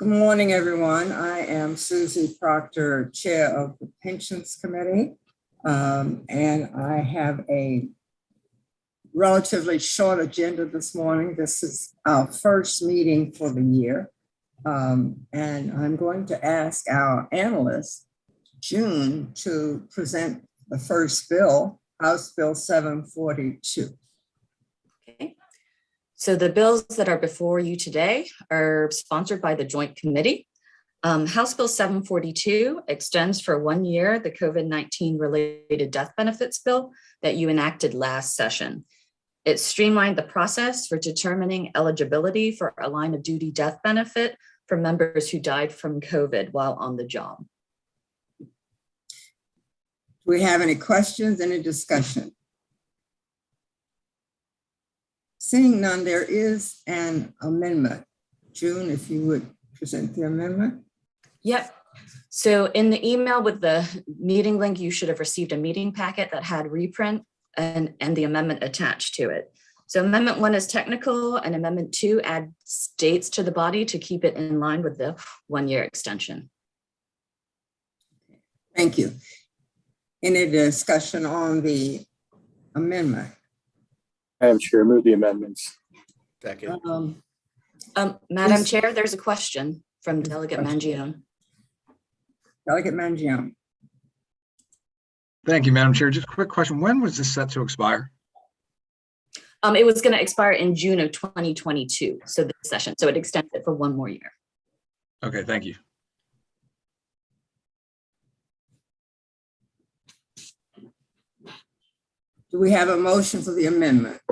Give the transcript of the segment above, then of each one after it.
morning, everyone. I am Susie Proctor, Chair of the Pensions Committee, and I have a relatively short agenda this morning. This is our first meeting for the year, and I'm going to ask our analyst, June, to present the first bill, House Bill 742. Okay. So the bills that are before you today are sponsored by the Joint Committee. House Bill 742 extends for 1 year the COVID-19 related death benefits bill that you enacted last session. It streamlined the process for determining eligibility for a line of duty death benefit for members who died from COVID while on the job. Do we have any questions, any discussion? Seeing none, there is an amendment. June, if you would present the amendment. Yep. So in the email with the meeting link, you should have received a meeting packet that had reprint and the amendment attached to it. So Amendment 1 is technical, and Amendment 2 adds dates to the body to keep it in line with the 1 year extension. Thank you. Any discussion on the amendment? Madam Chair, move the amendments. Second. Madam Chair, there's a question from Delegate Mangione. Delegate Mangione. Thank you, Madam Chair. Just a quick question. When was this set to expire? It was going to expire in June of 2022, so this session. So it extends it for 1 more year. Okay, thank you. Do we have a motion for the amendment?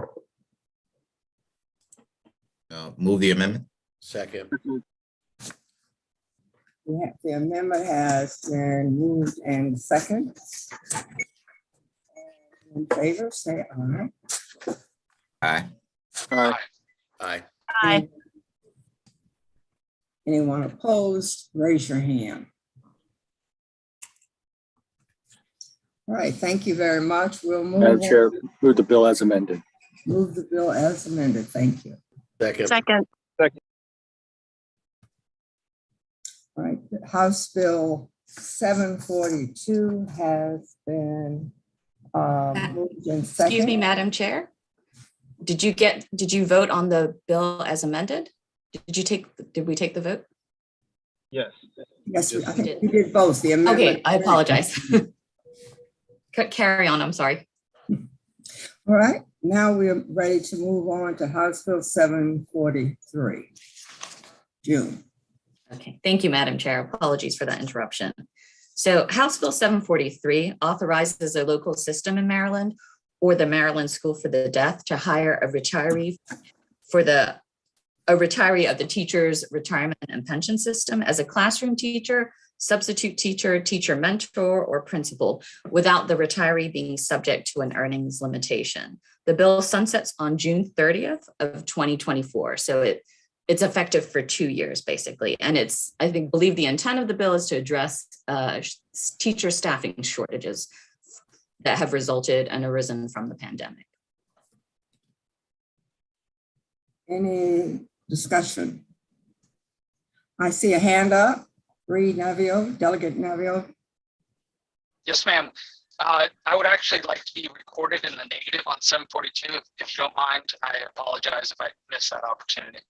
Move the amendment. Second. The amendment has been moved and second. In favor, say aye. Aye. Aye. Aye. Aye. Anyone opposed, raise your hand. All right, thank you very much. We'll move. Madam Chair, move the bill as amended. Move the bill as amended. Thank you. Second. Second. All right, House Bill 742 has been moved and second. Excuse me, Madam Chair. Did you vote on the bill as amended? Did we take the vote? Yes. Yes, I think we did both. The amendment. Okay, I apologize. Carry on, I'm sorry. All right, now we're ready to move on to House Bill 743. June. Okay, thank you, Madam Chair. Apologies for that interruption. So House Bill 743 authorizes a local system in Maryland or the Maryland School for the Deaf to hire a retiree of the teacher's retirement and pension system as a classroom teacher, substitute teacher, teacher mentor, or principal without the retiree being subject to an earnings limitation. The bill sunsets on June 30th of 2024. So it's effective for 2 years, basically. And I believe the intent of the bill is to address teacher staffing shortages that have resulted and arisen from the pandemic. Any discussion? I see a hand up. Navio, Delegate Navio. Yes, ma'am. I would actually like to be recorded in the negative on 742. If you don't mind, I apologize if I missed that opportunity.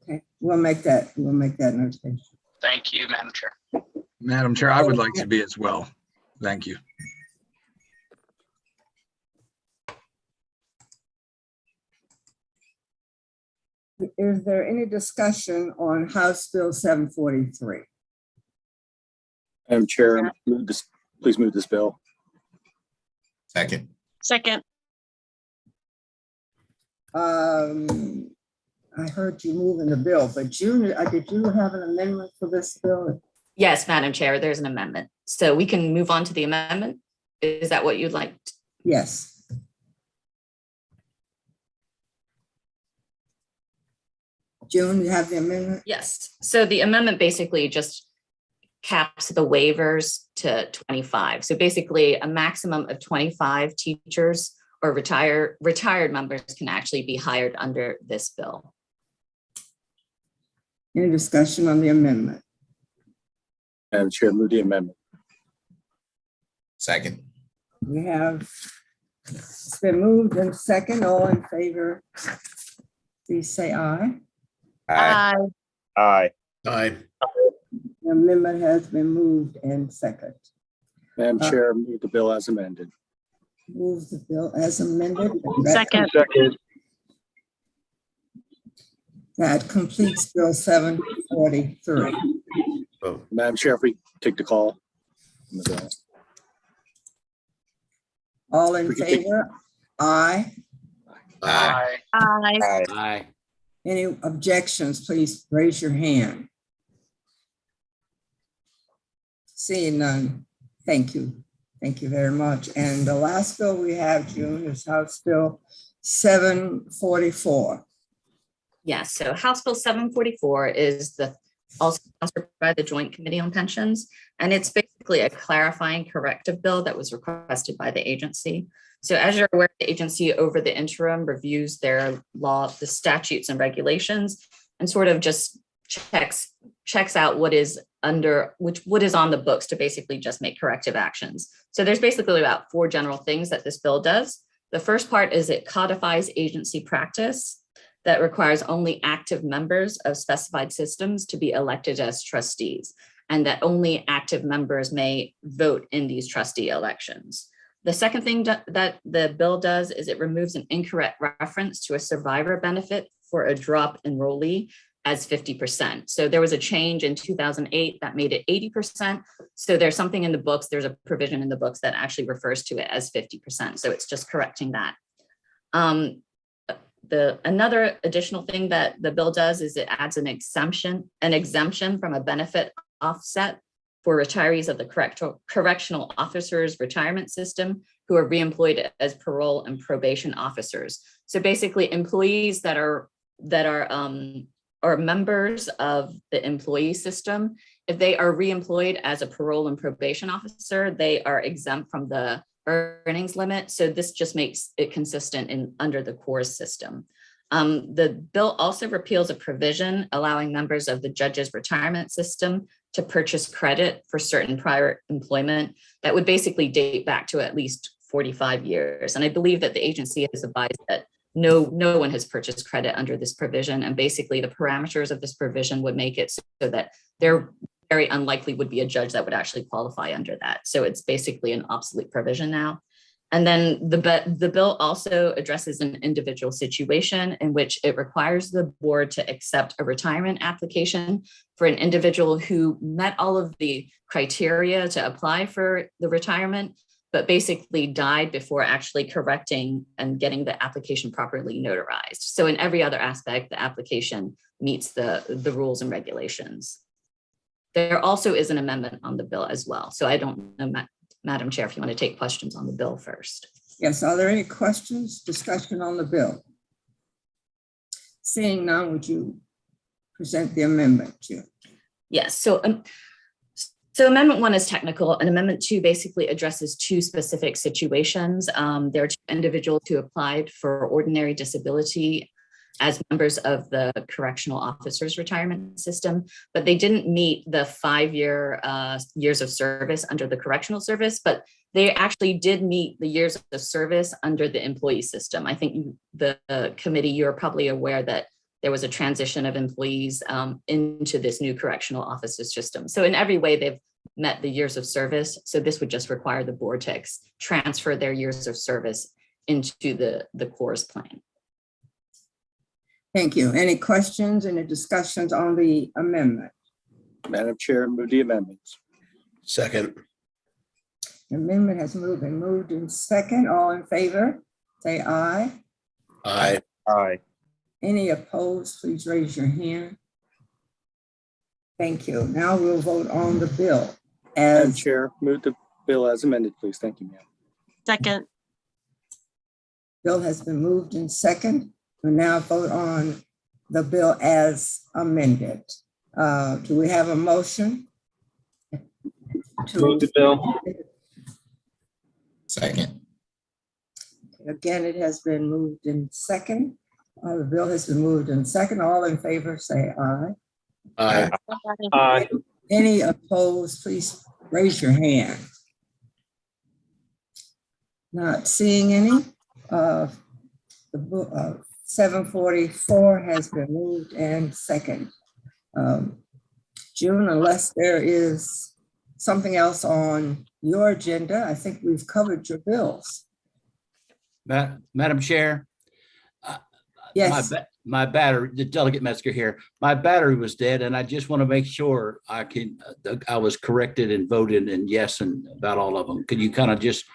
Okay, we'll make that notation. Thank you, Madam Chair. Madam Chair, I would like to be as well. Thank you. Is there any discussion on House Bill 743? Madam Chair, please move this bill. Second. Second. I heard you moving the bill, but June, did you have an amendment for this bill? Yes, Madam Chair, there's an amendment. So we can move on to the amendment. Is that what you'd like? Yes. June, you have the amendment? Yes. So the amendment basically just caps the waivers to 25. So basically a maximum of 25 teachers or retired members can actually be hired under this bill. Any discussion on the amendment? Madam Chair, move the amendment. Second. We have, it's been moved and second, all in favor, please say aye. Aye. Aye. Aye. The amendment has been moved and second. Madam Chair, move the bill as amended. Move the bill as amended. Second. Second. That completes Bill 743. Vote. Madam Chair, if we take the call on the bill. All in We can take- favor? Aye. Aye. Aye. Aye. Any objections, please raise your hand. Seeing none, thank you. Thank you very much. And the last bill we have, June, is House Bill 744. Yes, so House Bill 744 is also sponsored by the Joint Committee on Pensions, and it's basically a clarifying corrective bill that was requested by the agency. So as you're aware, the agency over the interim reviews their law, the statutes and regulations, and sort of just checks out what is on the books to basically just make corrective actions. So there's basically about 4 general things that this bill does. The first part is it codifies agency practice that requires only active members of specified systems to be elected as trustees, and that only active members may vote in these trustee elections. The second thing that the bill does is it removes an incorrect reference to a survivor benefit for a drop enrollee as 50%. So there was a change in 2008 that made it 80%. So there's something in the books, there's a provision in the books that actually refers to it as 50%. So it's just correcting that. Another additional thing that the bill does is it adds an exemption from a benefit offset for retirees of the correctional officers retirement system who are reemployed as parole and probation officers. So basically employees that are members of the employee system, if they are reemployed as a parole and probation officer, they are exempt from the earnings limit. So this just makes it consistent under the CORS system. The bill also repeals a provision allowing members of the judge's retirement system to purchase credit for certain prior employment that would basically date back to at least 45 years. And I believe that the agency has advised that no one has purchased credit under this provision. And basically the parameters of this provision would make it so that there very unlikely would be a judge that would actually qualify under that. So it's basically an obsolete provision now. And then the bill also addresses an individual situation in which it requires the board to accept a retirement application for an individual who met all of the criteria to apply for the retirement, but basically died before actually correcting and getting the application properly notarized. So in every other aspect, the application meets the rules and regulations. There also is an amendment on the bill as well. So I don't know, Madam Chair, if you want to take questions on the bill first. Yes, are there any questions, discussion on the bill? Seeing none, would you present the amendment, June? Yes, so Amendment 1 is technical, and Amendment 2 basically addresses 2 specific situations. There are 2 individuals who applied for ordinary disability as members of the correctional officers retirement system, but they didn't meet the 5-year years of service under the correctional service, but they actually did meet the years of service under the employee system. I think the committee, you're probably aware that there was a transition of employees into this new correctional officers system. So in every way, they've met the years of service. So this would just require the board to transfer their years of service into the CORS plan. Thank you. Any questions, any discussions on the amendment? Madam Chair, move the amendments. Second. The amendment has been moved in second. All in favor, say aye. Aye. Aye. Any opposed, please raise your hand. Thank you. Now we'll vote on the bill Madam as Chair, move the bill as amended, please. Thank you, ma'am. Second. bill has been moved in second. We now vote on the bill as amended. Do we have a motion? Move the bill. Second. Again, it has been moved in second. The bill has been moved in second. All in favor, say aye. Aye. Aye. Any opposed, please raise your hand. Not seeing any. The 744 has been moved and second. June, unless there is something else on your agenda, I think we've covered your bills. Madam Chair. Yes. My battery, the Delegate Metzger here, my battery was dead and I just want to make sure I was corrected and voted and yes and about all of them. Could you kind of just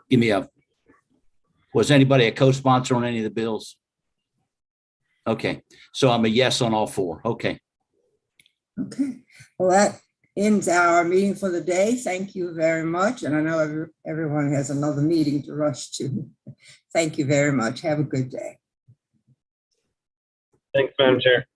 give me was anybody a co-sponsor on any of the bills? Okay, so I'm a yes on all four. Okay. Okay, well, that ends our meeting for the day. Thank you very much. And I know everyone has another meeting to rush to. Thank you very much. Have a good day. Thanks, Madam Chair.